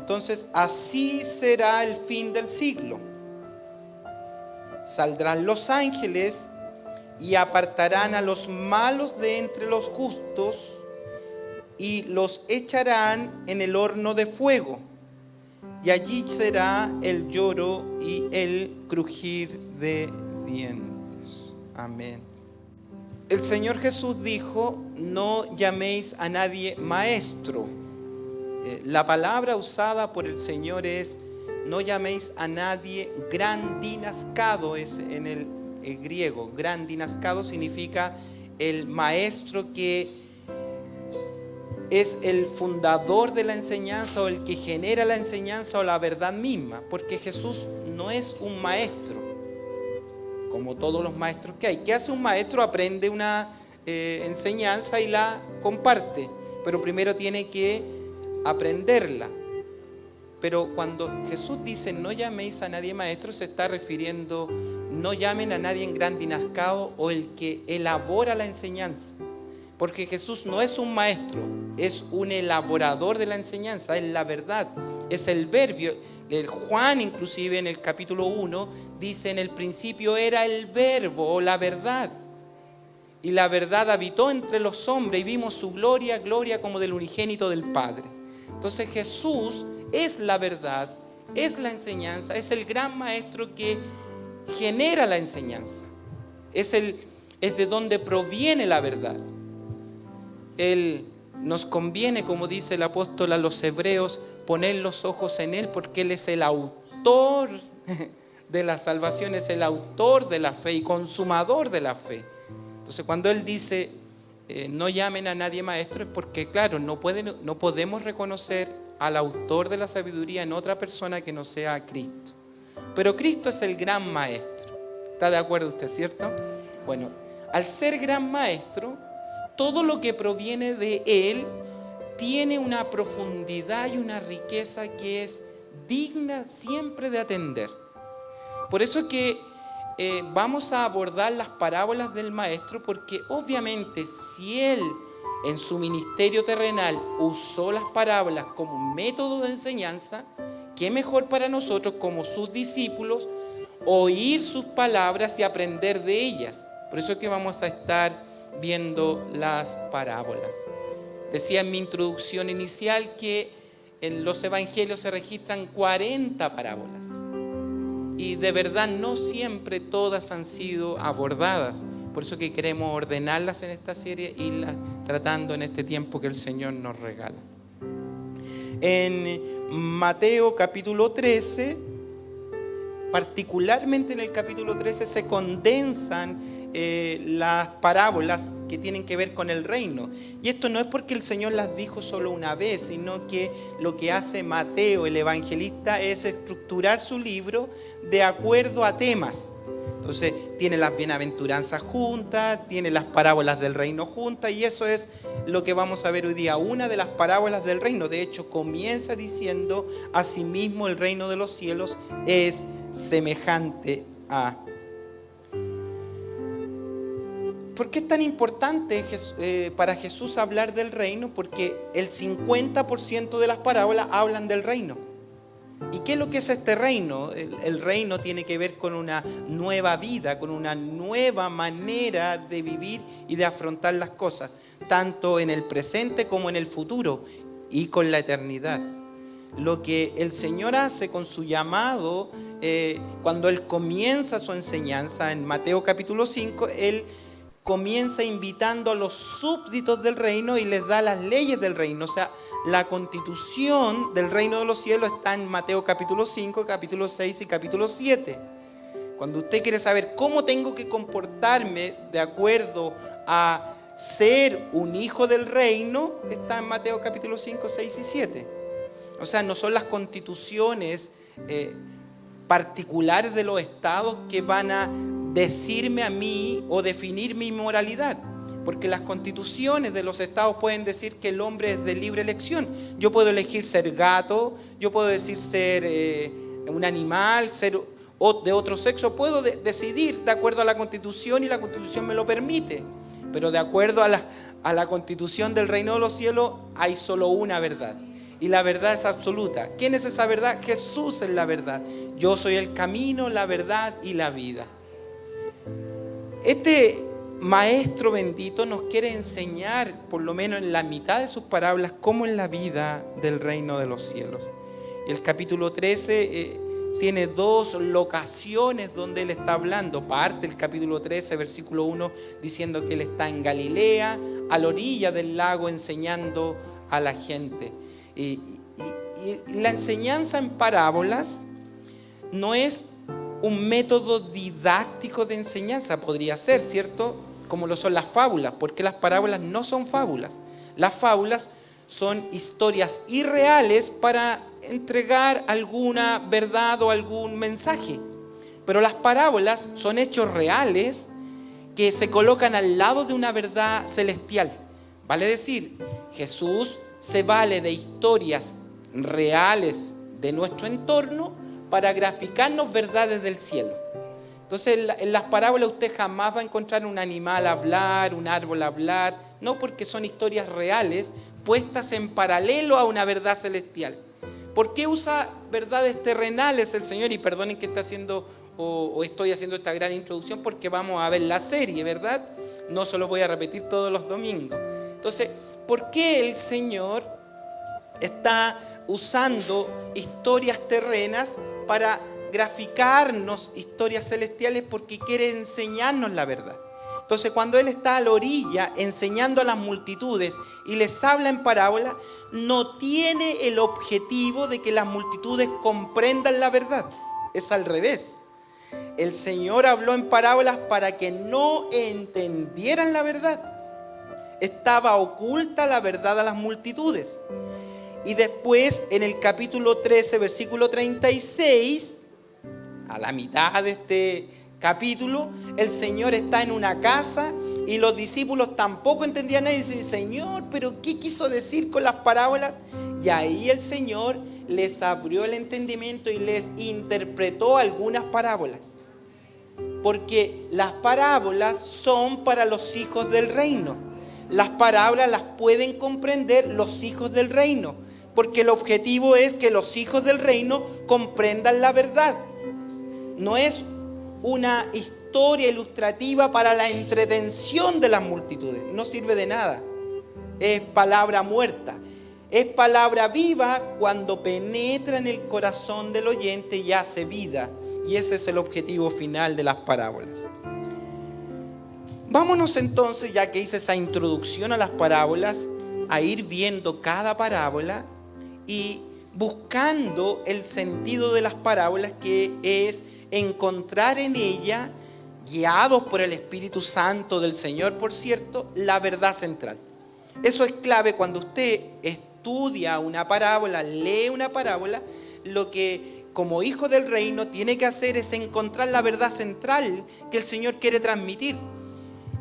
Entonces, así será el fin del siglo. Saldrán los ángeles y apartarán a los malos de entre los justos y los echarán en el horno de fuego. Y allí será el lloro y el crujir de dientes. Amén. El Señor Jesús dijo: no llaméis a nadie maestro. La palabra usada por el Señor es: no llaméis a nadie grandinascado, es en el griego. Grandinascado significa el maestro que es el fundador de la enseñanza o el que genera la enseñanza o la verdad misma, porque Jesús no es un maestro como todos los maestros que hay. ¿Qué hace un maestro? Aprende una enseñanza y la comparte, pero primero tiene que aprenderla. Pero cuando Jesús dice no llaméis a nadie maestro, se está refiriendo: no llamen a nadie grandinascado o el que elabora la enseñanza. Porque Jesús no es un maestro, es un elaborador de la enseñanza, es la verdad, es el verbo. El Juan inclusive en el capítulo 1 dice: en el principio era el verbo o la verdad. Y la verdad habitó entre los hombres y vimos su gloria, gloria como del unigénito del Padre. Entonces Jesús es la verdad, es la enseñanza, es el gran maestro que genera la enseñanza. Es de donde proviene la verdad. Él nos conviene, como dice el apóstol a los hebreos, poner los ojos en Él, porque Él es el autor de la salvación, es el autor de la fe y consumador de la fe. Entonces, cuando Él dice no llamen a nadie maestro, es porque, claro, no podemos reconocer al autor de la sabiduría en otra persona que no sea Cristo. Pero Cristo es el gran maestro. ¿Está de acuerdo usted, cierto? Bueno, al ser gran maestro, todo lo que proviene de Él tiene una profundidad y una riqueza que es digna siempre de atender. Por eso que vamos a abordar las parábolas del Maestro, porque obviamente si Él en su ministerio terrenal usó las parábolas como un método de enseñanza, ¿qué mejor para nosotros como sus discípulos oír sus palabras y aprender de ellas? Por eso es que vamos a estar viendo las parábolas. Decía en mi introducción inicial que en los evangelios se registran 40 parábolas y de verdad no siempre todas han sido abordadas. Por eso que queremos ordenarlas en esta serie y irlas tratando en este tiempo que el Señor nos regala. En Mateo capítulo 13, particularmente en el capítulo 13, se condensan las parábolas que tienen que ver con el reino. Y esto no es porque el Señor las dijo solo una vez, sino que lo que hace Mateo, el evangelista, es estructurar su libro de acuerdo a temas. Entonces tiene las bienaventuranzas juntas, tiene las parábolas del reino juntas, y eso es lo que vamos a ver hoy día, una de las parábolas del reino. De hecho, comienza diciendo: asimismo el reino de los cielos es semejante a. ¿Por qué es tan importante para Jesús hablar del reino? Porque el 50% de las parábolas hablan del reino. ¿Y qué es lo que es este reino? El reino tiene que ver con una nueva vida, con una nueva manera de vivir y de afrontar las cosas, tanto en el presente como en el futuro y con la eternidad. Lo que el Señor hace con su llamado, cuando Él comienza su enseñanza en Mateo capítulo 5, Él comienza invitando a los súbditos del reino y les da las leyes del reino. O sea, la constitución del reino de los cielos está en Mateo capítulo 5, capítulo 6 y capítulo 7. Cuando usted quiere saber cómo tengo que comportarme de acuerdo a ser un hijo del reino, está en Mateo capítulo 5, 6 y 7. O sea, no son las constituciones particulares de los estados que van a decirme a mí o definir mi moralidad, porque las constituciones de los estados pueden decir que el hombre es de libre elección. Yo puedo elegir ser gato, yo puedo decir ser un animal, ser de otro sexo, puedo decidir de acuerdo a la constitución y la constitución me lo permite, pero de acuerdo a la constitución del reino de los cielos hay solo una verdad. y la verdad es absoluta. ¿Quién es esa verdad? Jesús es la verdad. Yo soy el camino, la verdad y la vida. Este maestro bendito nos quiere enseñar, por lo menos en la mitad de sus parábolas, cómo es la vida del reino de los cielos. El capítulo 13 tiene dos locaciones donde él está hablando. Parte el capítulo 13, versículo 1, diciendo que él está en Galilea, a la orilla del lago, enseñando a la gente. Y la enseñanza en parábolas no es un método didáctico de enseñanza, podría ser, ¿cierto? Como lo son las fábulas, porque las parábolas no son fábulas. Las fábulas son historias irreales para entregar alguna verdad o algún mensaje. Pero las parábolas son hechos reales que se colocan al lado de una verdad celestial. Vale decir, Jesús se vale de historias reales de nuestro entorno para graficarnos verdades del cielo. Entonces en las parábolas usted jamás va a encontrar un animal hablar, un árbol hablar, no, porque son historias reales puestas en paralelo a una verdad celestial. ¿Por qué usa verdades terrenales el Señor? Y perdonen que está haciendo o estoy haciendo esta gran introducción porque vamos a ver la serie, ¿verdad? No se lo voy a repetir todos los domingos. Entonces, ¿por qué el Señor está usando historias terrenas para graficarnos historias celestiales? Porque quiere enseñarnos la verdad. Entonces, cuando Él está a la orilla enseñando a las multitudes y les habla en parábola, no tiene el objetivo de que las multitudes comprendan la verdad. Es al revés. El Señor habló en parábolas para que no entendieran la verdad. Estaba oculta la verdad a las multitudes. Y después, en el capítulo 13, versículo 36, a la mitad de este capítulo, el Señor está en una casa y los discípulos tampoco entendían nada y dicen: Señor, ¿pero qué quiso decir con las parábolas? Y ahí el Señor les abrió el entendimiento y les interpretó algunas parábolas. Porque las parábolas son para los hijos del reino. Las parábolas las pueden comprender los hijos del reino, porque el objetivo es que los hijos del reino comprendan la verdad. No es una historia ilustrativa para la entretención de las multitudes. No sirve de nada. Es palabra muerta. Es palabra viva cuando penetra en el corazón del oyente y hace vida. Y ese es el objetivo final de las parábolas. Vámonos entonces, ya que hice esa introducción a las parábolas, a ir viendo cada parábola y buscando el sentido de las parábolas, que es encontrar en ella, guiados por el Espíritu Santo del Señor, por cierto, la verdad central. Eso es clave cuando usted estudia una parábola, lee una parábola. Lo que como hijo del reino tiene que hacer es encontrar la verdad central que el Señor quiere transmitir.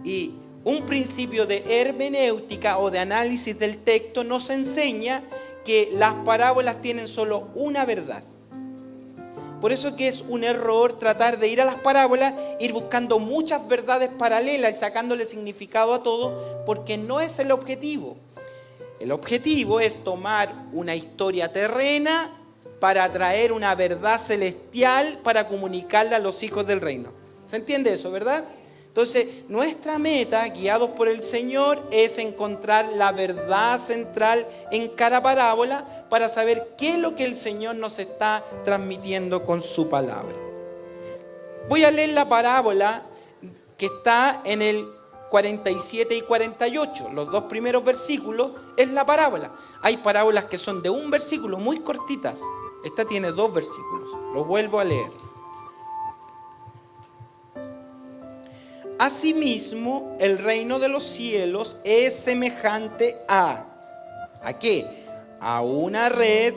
Y un principio de hermenéutica o de análisis del texto nos enseña que las parábolas tienen solo una verdad. Por eso que es un error tratar de ir a las parábolas, ir buscando muchas verdades paralelas y sacándole significado a todo, porque no es el objetivo. El objetivo es tomar una historia terrena para traer una verdad celestial para comunicarla a los hijos del reino. ¿Se entiende eso, verdad? Entonces, nuestra meta, guiados por el Señor, es encontrar la verdad central en cada parábola para saber qué es lo que el Señor nos está transmitiendo con su palabra. Voy a leer la parábola que está en el 47 y 48. Los dos primeros versículos es la parábola. Hay parábolas que son de un versículo, muy cortitas. Esta tiene 2 versículos. Los vuelvo a leer. Asimismo, el reino de los cielos es semejante ¿a qué? A una red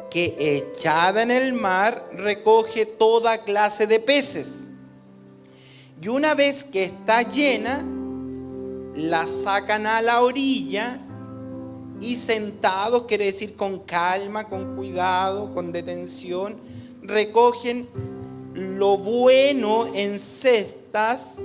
que echada en el mar recoge toda clase de peces. Y una vez que está llena, la sacan a la orilla y sentados, quiere decir con calma, con cuidado, con detención, recogen lo bueno en cestas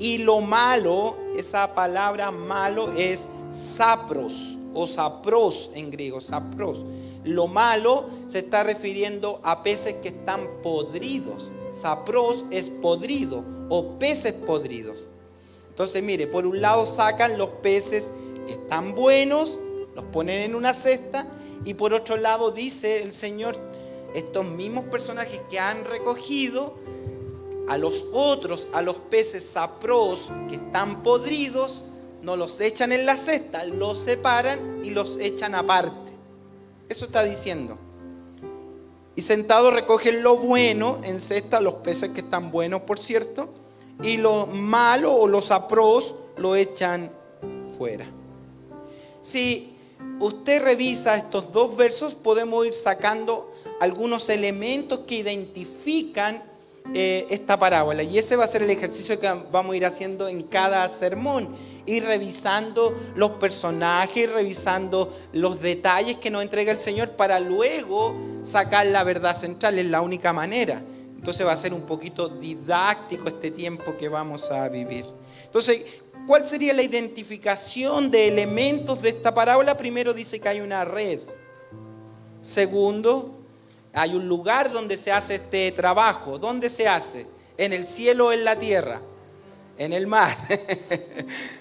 y lo malo. Esa palabra malo es sapros o sapros en griego, sapros. lo malo se está refiriendo a peces que están podridos. Sapros es podrido o peces podridos. Entonces mire, por un lado sacan los peces que están buenos, los ponen en una cesta, y por otro lado dice el Señor, estos mismos personajes que han recogido, a los otros, a los peces sapros que están podridos, no los echan en la cesta, los separan y los echan aparte. Eso está diciendo. Y sentados recogen lo bueno en cesta, los peces que están buenos, por cierto, y lo malo o los sapros lo echan fuera. Si usted revisa estos dos versos, podemos ir sacando algunos elementos que identifican esta parábola, y ese va a ser el ejercicio que vamos a ir haciendo en cada sermón, ir revisando los personajes, revisando los detalles que nos entrega el Señor para luego sacar la verdad central. Es la única manera. Entonces va a ser un poquito didáctico este tiempo que vamos a vivir. Entonces, ¿cuál sería la identificación de elementos de esta parábola? Primero dice que hay una red. Segundo, hay un lugar donde se hace este trabajo. ¿Dónde se hace? ¿En el cielo o en la tierra? En el mar.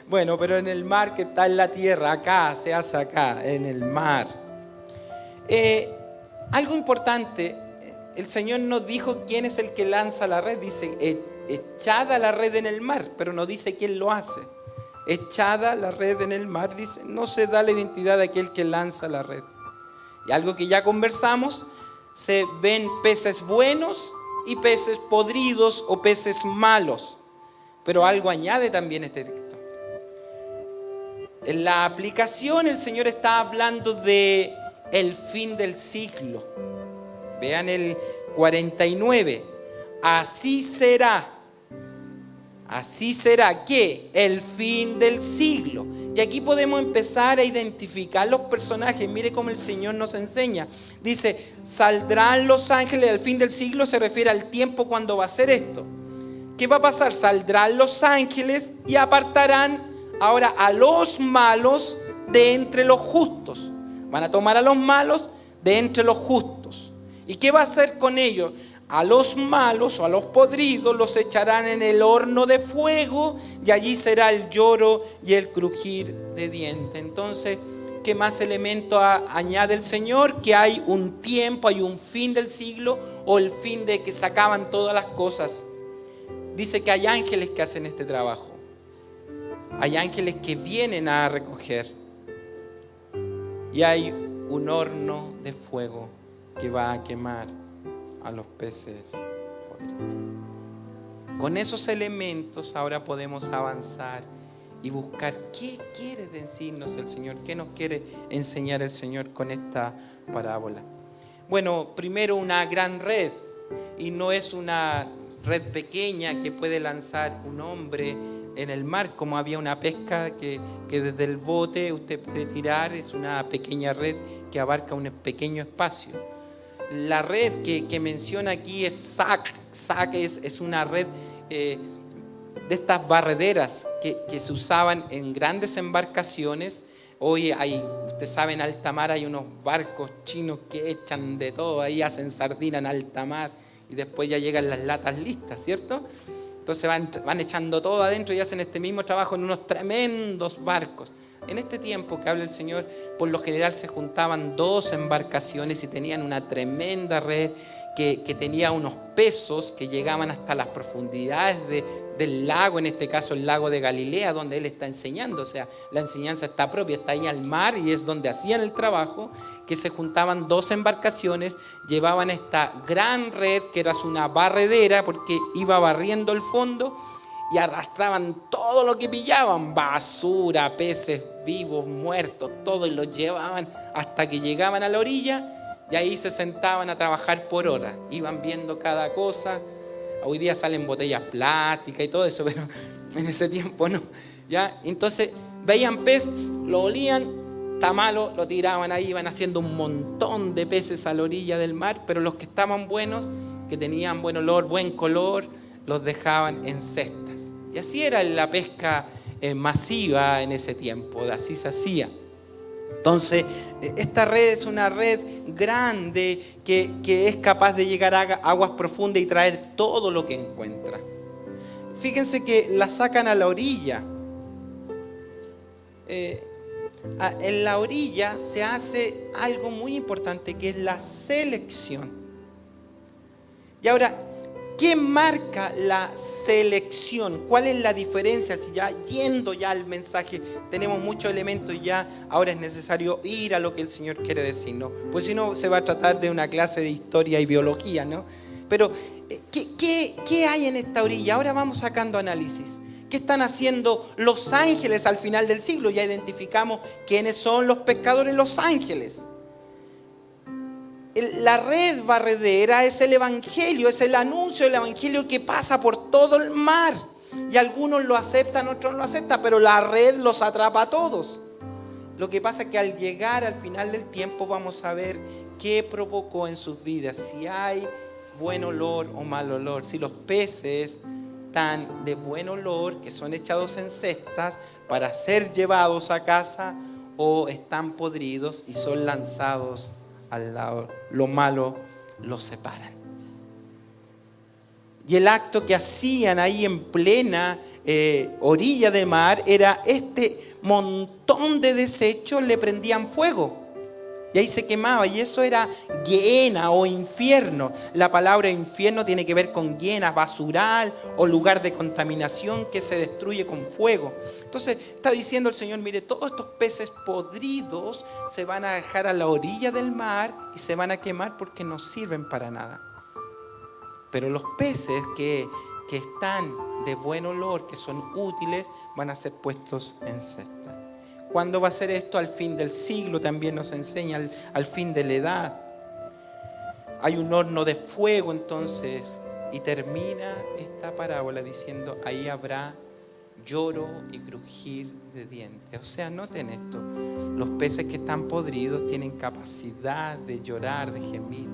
Bueno, pero en el mar que está en la tierra, acá, se hace acá, en el mar. Algo importante, el Señor nos dijo quién es el que lanza la red. Dice, echada la red en el mar, pero no dice quién lo hace. Echada la red en el mar, dice, no se da la identidad de aquel que lanza la red. Y algo que ya conversamos, se ven peces buenos y peces podridos o peces malos. Pero algo añade también este texto. En la aplicación el Señor está hablando de el fin del siglo. Vean el 49. Así será que el fin del siglo. Y aquí podemos empezar a identificar los personajes. Mire cómo el Señor nos enseña. Dice, saldrán los ángeles al fin del siglo, se refiere al tiempo cuando va a ser esto. ¿Qué va a pasar? Saldrán los ángeles y apartarán ahora a los malos de entre los justos. Van a tomar a los malos de entre los justos. ¿Y qué va a hacer con ellos? A los malos o a los podridos los echarán en el horno de fuego, y allí será el lloro y el crujir de dientes. Entonces, ¿qué más elemento añade el Señor? Que hay un tiempo, hay un fin del siglo, o el fin de que se acaban todas las cosas. Dice que hay ángeles que hacen este trabajo. Hay ángeles que vienen a recoger. Y hay un horno de fuego que va a quemar a los peces podridos. Con esos elementos ahora podemos avanzar y buscar qué quiere decirnos el Señor, qué nos quiere enseñar el Señor con esta parábola. Bueno, primero una gran red, y no es una red pequeña que puede lanzar un hombre en el mar, como había una pesca que desde el bote usted puede tirar. Es una pequeña red que abarca un pequeño espacio. La red que menciona aquí es sac. Sac es una red de estas barrederas que se usaban en grandes embarcaciones. Hoy hay, usted sabe, en alta mar hay unos barcos chinos que echan de todo, ahí hacen sardina en alta mar y después ya llegan las latas listas, ¿cierto? Entonces van echando todo adentro y hacen este mismo trabajo en unos tremendos barcos. En este tiempo que habla el Señor, por lo general se juntaban 2 embarcaciones y tenían una tremenda red que tenía unos pesos que llegaban hasta las profundidades del lago, en este caso el lago de Galilea, donde Él está enseñando. O sea, la enseñanza está propia, está ahí al mar y es donde hacían el trabajo, que se juntaban 2 embarcaciones, llevaban esta gran red que era una barredera porque iba barriendo el fondo, y arrastraban todo lo que pillaban, basura, peces vivos, muertos, todo, y los llevaban hasta que llegaban a la orilla, y ahí se sentaban a trabajar por horas. Iban viendo cada cosa. Hoy día salen botellas plásticas y todo eso, pero en ese tiempo no. ¿Ya? Entonces veían pez, lo olían, está malo, lo tiraban ahí, iban haciendo un montón de peces a la orilla del mar, pero los que estaban buenos, que tenían buen olor, buen color, los dejaban en cestas. Y así era la pesca masiva en ese tiempo, así se hacía. Entonces, esta red es una red grande que es capaz de llegar a aguas profundas y traer todo lo que encuentra. Fíjense que la sacan a la orilla. En la orilla se hace algo muy importante, que es la selección. Y ahora, ¿qué marca la selección? ¿Cuál es la diferencia? Si ya yendo ya al mensaje, tenemos muchos elementos y ya ahora es necesario ir a lo que el Señor quiere decirnos. Pues si no, se va a tratar de una clase de historia y biología, ¿no? Pero, ¿qué hay en esta orilla? Ahora vamos sacando análisis. ¿Qué están haciendo los ángeles al final del siglo? Ya identificamos quiénes son los pescadores, los ángeles. La red barredera es el evangelio, es el anuncio del evangelio que pasa por todo el mar. Y algunos lo aceptan, otros no lo aceptan, pero la red los atrapa a todos. Lo que pasa es que al llegar al final del tiempo vamos a ver qué provocó en sus vidas, si hay buen olor o mal olor, si los peces están de buen olor, que son echados en cestas para ser llevados a casa, o están podridos y son lanzados al lado. Lo malo los separan. Y el acto que hacían ahí en plena orilla de mar era este montón de desechos, le prendían fuego. Y ahí se quemaba, y eso era Gehenna o infierno. La palabra infierno tiene que ver con Gehenna, basural o lugar de contaminación que se destruye con fuego. Entonces está diciendo el Señor, mire, todos estos peces podridos se van a dejar a la orilla del mar y se van a quemar porque no sirven para nada. Pero los peces que están de buen olor, que son útiles, van a ser puestos en cesta. ¿Cuándo va a ser esto? Al fin del siglo, también nos enseña al fin de la edad. Hay un horno de fuego entonces, y termina esta parábola diciendo, ahí habrá lloro y crujir de dientes. O sea, noten esto, los peces que están podridos tienen capacidad de llorar, de gemir,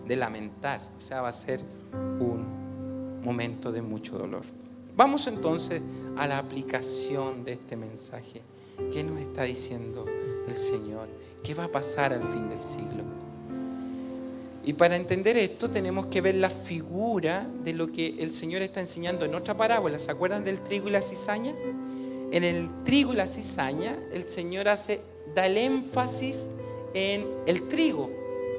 de lamentar. O sea, va a ser un momento de mucho dolor. Vamos entonces a la aplicación de este mensaje. ¿Qué nos está diciendo el Señor? ¿Qué va a pasar al fin del siglo? Y para entender esto tenemos que ver la figura de lo que el Señor está enseñando en otra parábola. ¿Se acuerdan del trigo y la cizaña? En el trigo y la cizaña el Señor da el énfasis en el trigo,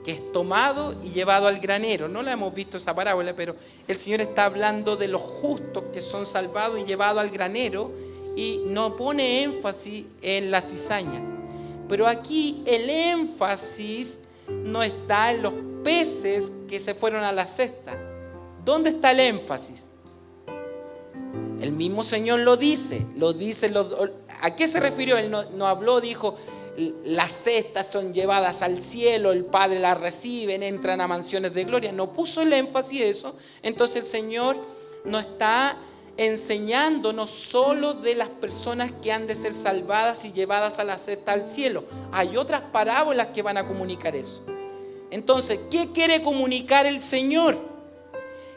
que es tomado y llevado al granero. No la hemos visto esa parábola, pero el Señor está hablando de los justos que son salvados y llevados al granero, y no pone énfasis en la cizaña. Pero aquí el énfasis no está en los peces que se fueron a la cesta. ¿Dónde está el énfasis? El mismo Señor lo dice. ¿A qué se refirió? Él no habló, dijo, las cestas son llevadas al cielo, el Padre las recibe, entran a mansiones de gloria. No puso el énfasis en eso. Entonces el Señor no está enseñándonos solo de las personas que han de ser salvadas y llevadas a la cesta al cielo. Hay otras parábolas que van a comunicar eso. Entonces, ¿qué quiere comunicar el Señor?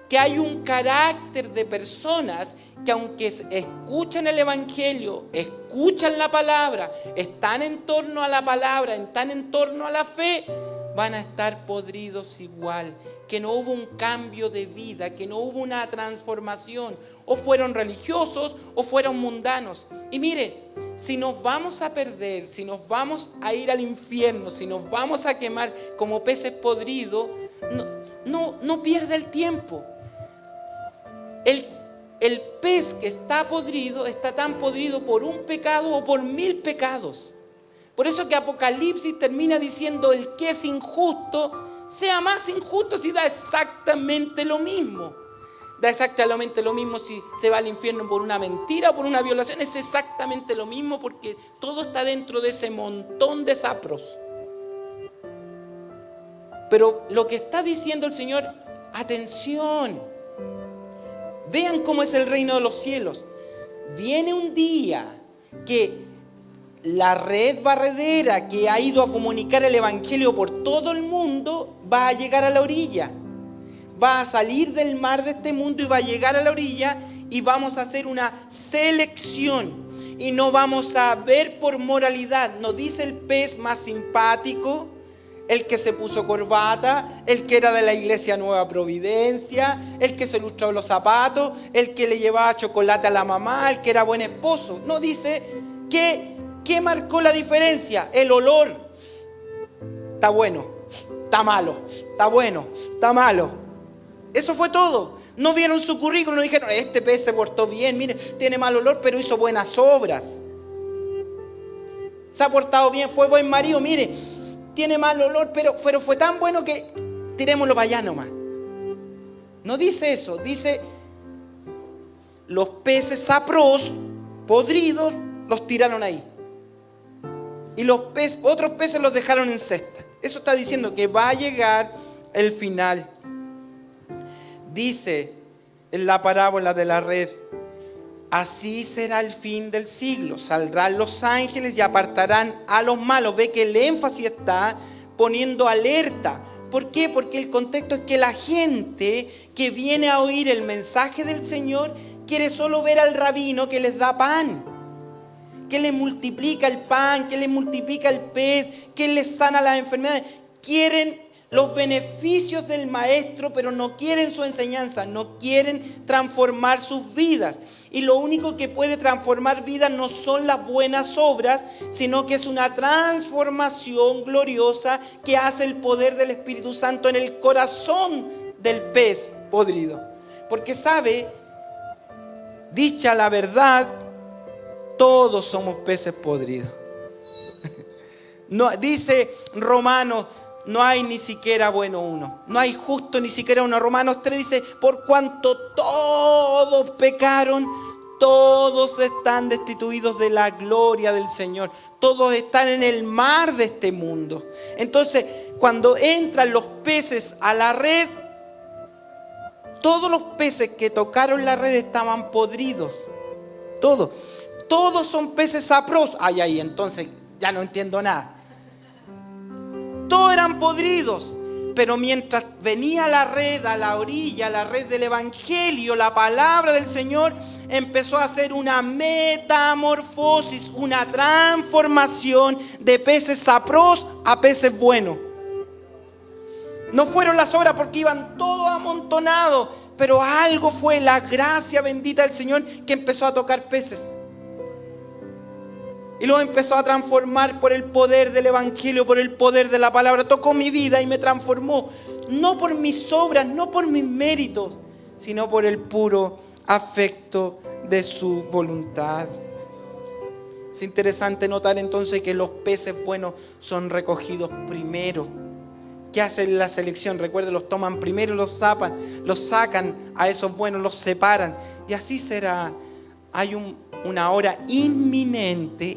Que hay un carácter de personas que, aunque escuchan el Evangelio, escuchan la palabra, están en torno a la palabra, están en torno a la fe, van a estar podridos igual, que no hubo un cambio de vida, que no hubo una transformación, o fueron religiosos o fueron mundanos. Y mire, si nos vamos a perder, si nos vamos a ir al infierno, si nos vamos a quemar como peces podridos, no pierda el tiempo. El pez que está podrido está tan podrido por un pecado o por 1000 pecados. Por eso que Apocalipsis termina diciendo, el que es injusto sea más injusto, si da exactamente lo mismo. Da exactamente lo mismo si se va al infierno por una mentira o por una violación. Es exactamente lo mismo, porque todo está dentro de ese montón de sapros. Pero lo que está diciendo el Señor, atención, vean cómo es el reino de los cielos. Viene un día que la red barredera que ha ido a comunicar el Evangelio por todo el mundo va a llegar a la orilla. Va a salir del mar de este mundo y va a llegar a la orilla, y vamos a hacer una selección. y no vamos a ver por moralidad. Nos dice el pez más simpático, el que se puso corbata, el que era de la iglesia Nueva Providencia, el que se lustró los zapatos, el que le llevaba chocolate a la mamá, el que era buen esposo. No dice ¿qué marcó la diferencia? El olor. Está bueno, está malo, está bueno, está malo. Eso fue todo. No vieron su currículum, no dijeron, este pez se portó bien, mire, tiene mal olor, pero hizo buenas obras. Se ha portado bien, fue buen marido, mire, tiene mal olor, pero fue tan bueno que tirémoslo para allá nomás. No dice eso, dice los peces sapros, podridos, los tiraron ahí. Y otros peces los dejaron en cesta. Eso está diciendo que va a llegar el final. Dice en la parábola de la red, así será el fin del siglo. Saldrán los ángeles y apartarán a los malos. Ve que el énfasis está poniendo alerta. ¿Por qué? Porque el contexto es que la gente que viene a oír el mensaje del Señor quiere solo ver al rabino que les da pan, que les multiplica el pan, que les multiplica el pez, que les sana las enfermedades. Quieren los beneficios del maestro, pero no quieren su enseñanza, no quieren transformar sus vidas. Y lo único que puede transformar vidas no son las buenas obras, sino que es una transformación gloriosa que hace el poder del Espíritu Santo en el corazón del pez podrido. Porque sabe, dicha la verdad, todos somos peces podridos. No, dice Romanos, no hay ni siquiera bueno uno. No hay justo ni siquiera uno. Romanos 3 dice, por cuanto todos pecaron, todos están destituidos de la gloria del Señor. Todos están en el mar de este mundo. Entonces, cuando entran los peces a la red, todos los peces que tocaron la red estaban podridos. Todos son peces sapros. Ay, entonces ya no entiendo nada. Todos eran podridos, pero mientras venía la red a la orilla, la red del Evangelio, la palabra del Señor empezó a hacer una metamorfosis, una transformación de peces sapros a peces buenos. No fueron las obras porque iban todos amontonados, pero algo fue la gracia bendita del Señor que empezó a tocar peces. Y luego empezó a transformar por el poder del Evangelio, por el poder de la palabra. Tocó mi vida y me transformó. No por mis obras, no por mis méritos, sino por el puro afecto de su voluntad. Es interesante notar entonces que los peces buenos son recogidos primero. ¿Qué hacen la selección? Recuerden, los toman primero y los sacan a esos buenos, los separan. Y así será. Hay una hora inminente,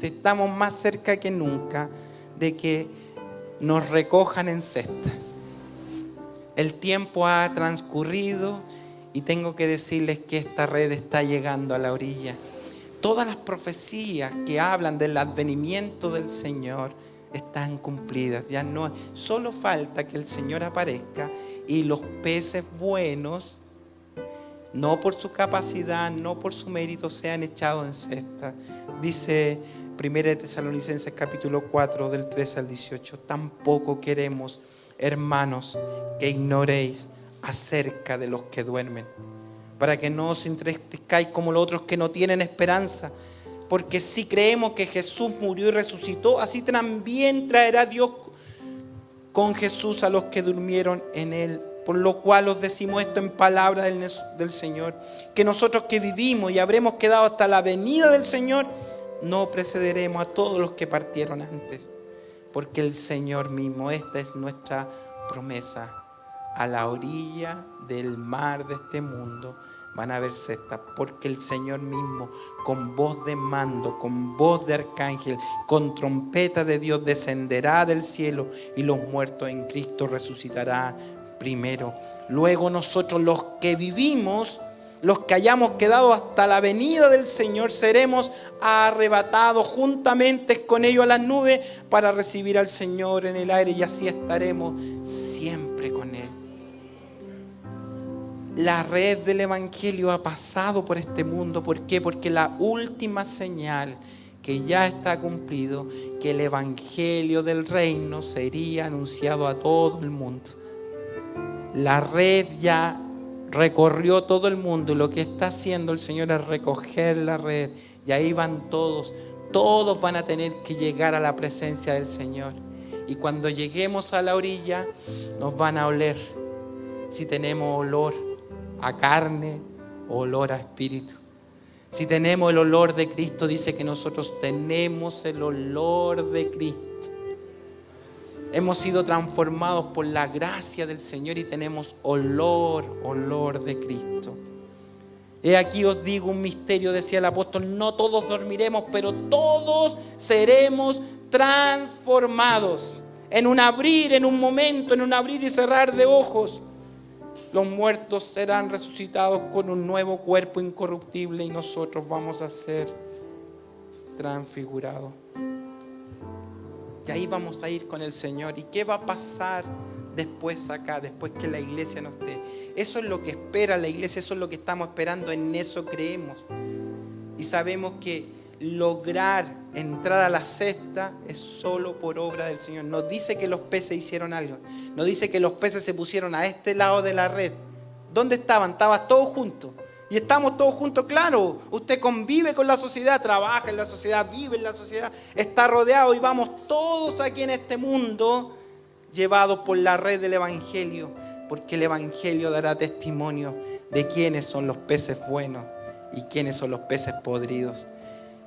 estamos más cerca que nunca de que nos recojan en cestas. El tiempo ha transcurrido y tengo que decirles que esta red está llegando a la orilla. Todas las profecías que hablan del advenimiento del Señor están cumplidas. Ya no, solo falta que el Señor aparezca y los peces buenos, no por su capacidad, no por su mérito, sean echados en cesta. Dice 1 Tesalonicenses capítulo 4 del 13 al 18. Tampoco queremos, hermanos, que ignoréis acerca de los que duermen, para que no os entristezcáis como los otros que no tienen esperanza. Porque si creemos que Jesús murió y resucitó, así también traerá Dios con Jesús a los que durmieron en él. Por lo cual os decimos esto en palabra del Señor, que nosotros que vivimos y habremos quedado hasta la venida del Señor, no precederemos a todos los que partieron antes. Porque el Señor mismo, esta es nuestra promesa, a la orilla del mar de este mundo van a haber cestas, porque el Señor mismo, con voz de mando, con voz de arcángel, con trompeta de Dios, descenderá del cielo y los muertos en Cristo resucitarán primero. Luego nosotros los que vivimos, los que hayamos quedado hasta la venida del Señor, seremos arrebatados juntamente con ellos a las nubes para recibir al Señor en el aire, y así estaremos siempre con Él. La red del Evangelio ha pasado por este mundo. ¿Por qué? Porque la última señal que ya está cumplido, que el Evangelio del reino sería anunciado a todo el mundo. La red ya recorrió todo el mundo y lo que está haciendo el Señor es recoger la red y ahí van todos. Todos van a tener que llegar a la presencia del Señor. Y cuando lleguemos a la orilla, nos van a oler. Si tenemos olor a carne o olor a espíritu. Si tenemos el olor de Cristo, dice que nosotros tenemos el olor de Cristo. Hemos sido transformados por la gracia del Señor y tenemos olor de Cristo. He aquí os digo un misterio, decía el apóstol, no todos dormiremos, pero todos seremos transformados. En un abrir, en un momento, en un abrir y cerrar de ojos. Los muertos serán resucitados con un nuevo cuerpo incorruptible y nosotros vamos a ser transfigurados. Y ahí vamos a ir con el Señor. ¿Y qué va a pasar después acá, después que la iglesia no esté? Eso es lo que espera la iglesia, eso es lo que estamos esperando, en eso creemos. Y sabemos que lograr entrar a la cesta es solo por obra del Señor. No dice que los peces hicieron algo, no dice que los peces se pusieron a este lado de la red. ¿Dónde estaban? Estaban todos juntos. Y estamos todos juntos, claro. Usted convive con la sociedad, trabaja en la sociedad, vive en la sociedad, está rodeado y vamos todos aquí en este mundo llevados por la red del Evangelio, porque el Evangelio dará testimonio de quiénes son los peces buenos y quiénes son los peces podridos.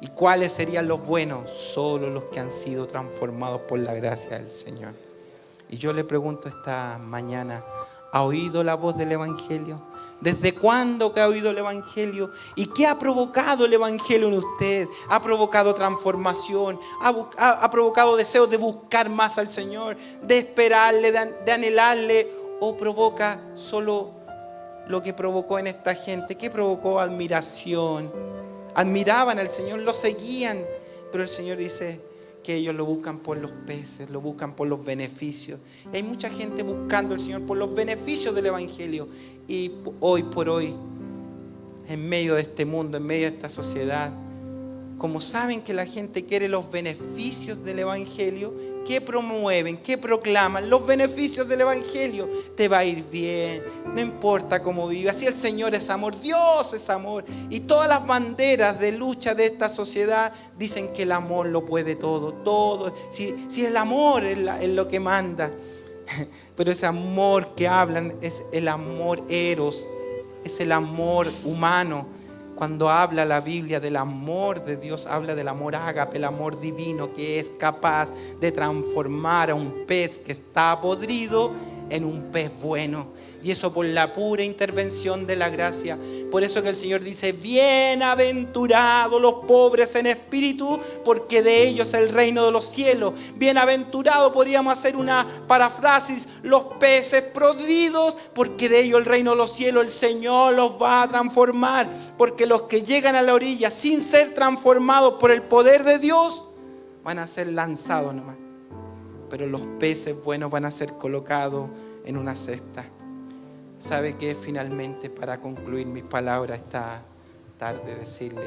¿Y cuáles serían los buenos? Solo los que han sido transformados por la gracia del Señor. Y yo le pregunto esta mañana, ¿ha oído la voz del Evangelio? ¿Desde cuándo que ha oído el Evangelio? ¿Y qué ha provocado el Evangelio en usted? ¿Ha provocado transformación? ¿Ha provocado deseos de buscar más al Señor? ¿De esperarle, de anhelarle? ¿O provoca solo lo que provocó en esta gente? ¿Qué provocó? Admiración. Admiraban al Señor, lo seguían. Pero el Señor dice que ellos lo buscan por los peces, lo buscan por los beneficios. Y hay mucha gente buscando al Señor por los beneficios del Evangelio. Y hoy por hoy, en medio de este mundo, en medio de esta sociedad, como saben que la gente quiere los beneficios del Evangelio, ¿qué promueven? ¿Qué proclaman? Los beneficios del Evangelio. Te va a ir bien, no importa cómo vivas. Así el Señor es amor, Dios es amor. Y todas las banderas de lucha de esta sociedad dicen que el amor lo puede todo. Todo. Si el amor es lo que manda. Pero ese amor que hablan es el amor eros, es el amor humano. Cuando habla la Biblia del amor de Dios, habla del amor ágape, el amor divino que es capaz de transformar a un pez que está podrido en un pez bueno. Y eso por la pura intervención de la gracia. Por eso que el Señor dice, bienaventurados los pobres en espíritu, porque de ellos es el reino de los cielos. Bienaventurados, podríamos hacer una paráfrasis, los peces podridos, porque de ellos el reino de los cielos, el Señor los va a transformar. Porque los que llegan a la orilla sin ser transformados por el poder de Dios, van a ser lanzados nomás. Pero los peces buenos van a ser colocados en una cesta. ¿Sabe qué? Finalmente, para concluir mis palabras esta tarde, decirle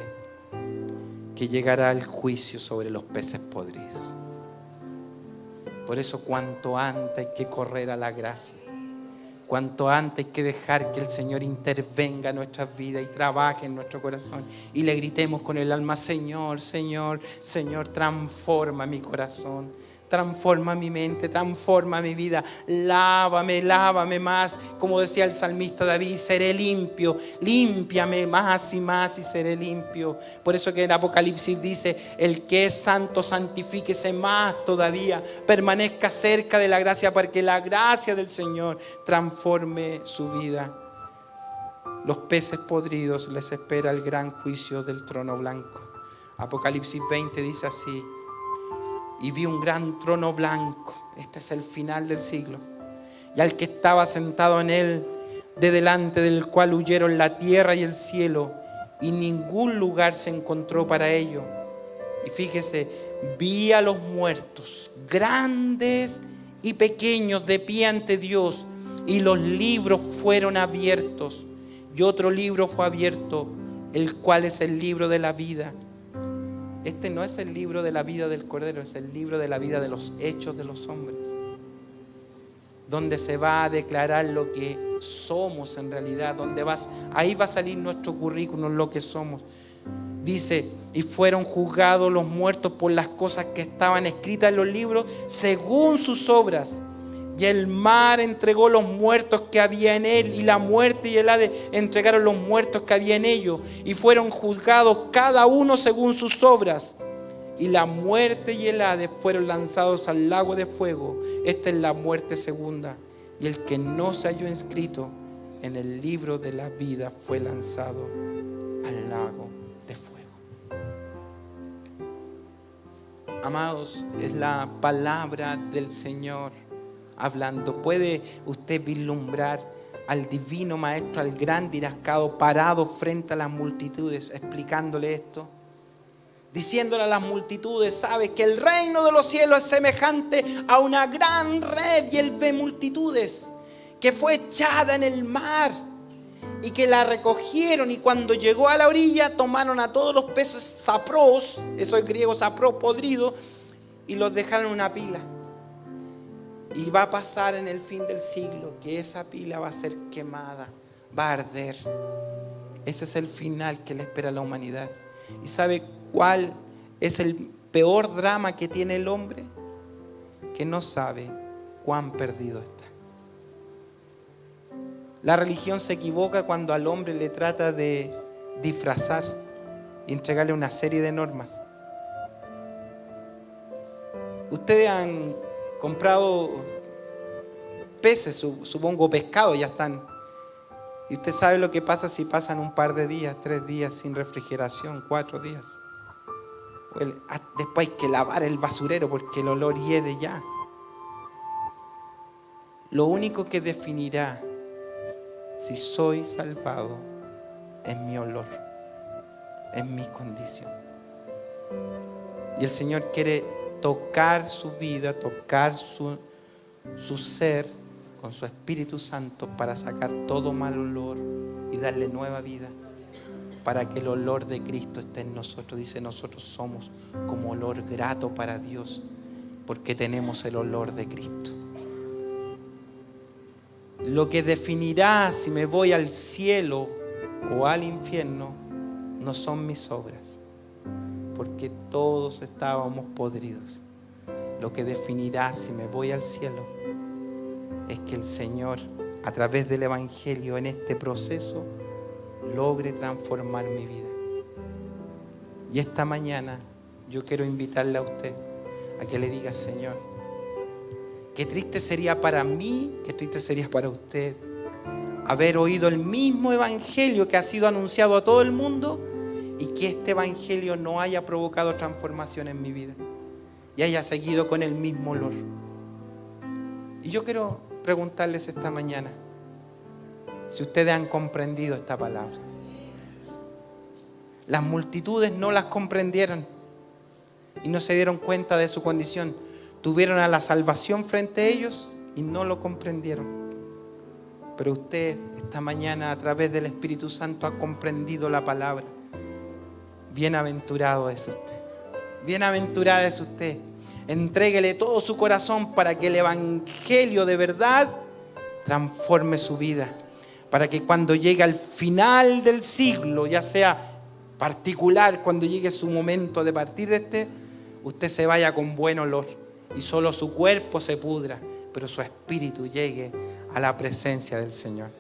que llegará el juicio sobre los peces podridos. Por eso, cuanto antes hay que correr a la gracia. Cuanto antes hay que dejar que el Señor intervenga en nuestras vidas y trabaje en nuestro corazón. Y le gritemos con el alma, Señor, Señor, Señor, transforma mi corazón. Transforma mi mente, transforma mi vida. Lávame, lávame más. Como decía el salmista David, seré limpio. Límpiame más y seré limpio. Por eso que en Apocalipsis dice, el que es santo, santifíquese más todavía. Permanezca cerca de la gracia para que la gracia del Señor transforme su vida. Los peces podridos les espera el gran juicio del trono blanco. Apocalipsis 20 dice así. Y vi un gran trono blanco. Este es el final del siglo. Y al que estaba sentado en él, de delante del cual huyeron la tierra y el cielo, y ningún lugar se encontró para ello. Y fíjese, vi a los muertos, grandes y pequeños, de pie ante Dios, y los libros fueron abiertos. y otro libro fue abierto, el cual es el libro de la vida. Este no es el libro de la vida del Cordero, es el libro de la vida de los hechos de los hombres, donde se va a declarar lo que somos en realidad, ahí va a salir nuestro currículum, lo que somos. Dice, y fueron juzgados los muertos por las cosas que estaban escritas en los libros según sus obras. Y el mar entregó los muertos que había en él, y la muerte y el Hades entregaron los muertos que había en ellos, y fueron juzgados cada uno según sus obras. Y la muerte y el Hades fueron lanzados al lago de fuego. Esta es la muerte segunda. Y el que no se halló inscrito en el libro de la vida fue lanzado al lago de fuego. Amados, es la palabra del Señor hablando. ¿Puede usted vislumbrar al divino maestro, al gran dirascado, parado frente a las multitudes, explicándole esto? Diciéndole a las multitudes, sabe que el reino de los cielos es semejante a una gran red, y él ve multitudes que fue echada en el mar y que la recogieron, y cuando llegó a la orilla tomaron a todos los peces sapros, eso es griego sapro, podrido, y los dejaron en una pila. Y va a pasar en el fin del siglo que esa pila va a ser quemada, va a arder. Ese es el final que le espera a la humanidad. ¿Y sabe cuál es el peor drama que tiene el hombre? Que no sabe cuán perdido está. La religión se equivoca cuando al hombre le trata de disfrazar y entregarle una serie de normas. Ustedes han comprado peces, supongo pescado, ya están. Y usted sabe lo que pasa si pasan un par de días, 3 días sin refrigeración, 4 días. Después hay que lavar el basurero porque el olor hiede ya. Lo único que definirá si soy salvado es mi olor, es mi condición. Y el Señor quiere tocar su vida, tocar su ser con su Espíritu Santo para sacar todo mal olor y darle nueva vida, para que el olor de Cristo esté en nosotros. Dice, nosotros somos como olor grato para Dios porque tenemos el olor de Cristo. Lo que definirá si me voy al cielo o al infierno no son mis obras, porque todos estábamos podridos. Lo que definirá si me voy al cielo es que el Señor, a través del Evangelio, en este proceso, logre transformar mi vida. Y esta mañana yo quiero invitarle a usted a que le diga, Señor, qué triste sería para mí, qué triste sería para usted haber oído el mismo Evangelio que ha sido anunciado a todo el mundo y que este Evangelio no haya provocado transformación en mi vida y haya seguido con el mismo olor. Y yo quiero preguntarles esta mañana si ustedes han comprendido esta palabra. Las multitudes no las comprendieron y no se dieron cuenta de su condición. Tuvieron a la salvación frente a ellos y no lo comprendieron. Pero usted esta mañana, a través del Espíritu Santo, ha comprendido la palabra. Bienaventurado es usted. Bienaventurada es usted. Entréguele todo su corazón para que el Evangelio de verdad transforme su vida. Para que cuando llegue al final del siglo, ya sea particular, cuando llegue su momento de partir de usted se vaya con buen olor y solo su cuerpo se pudra, pero su espíritu llegue a la presencia del Señor.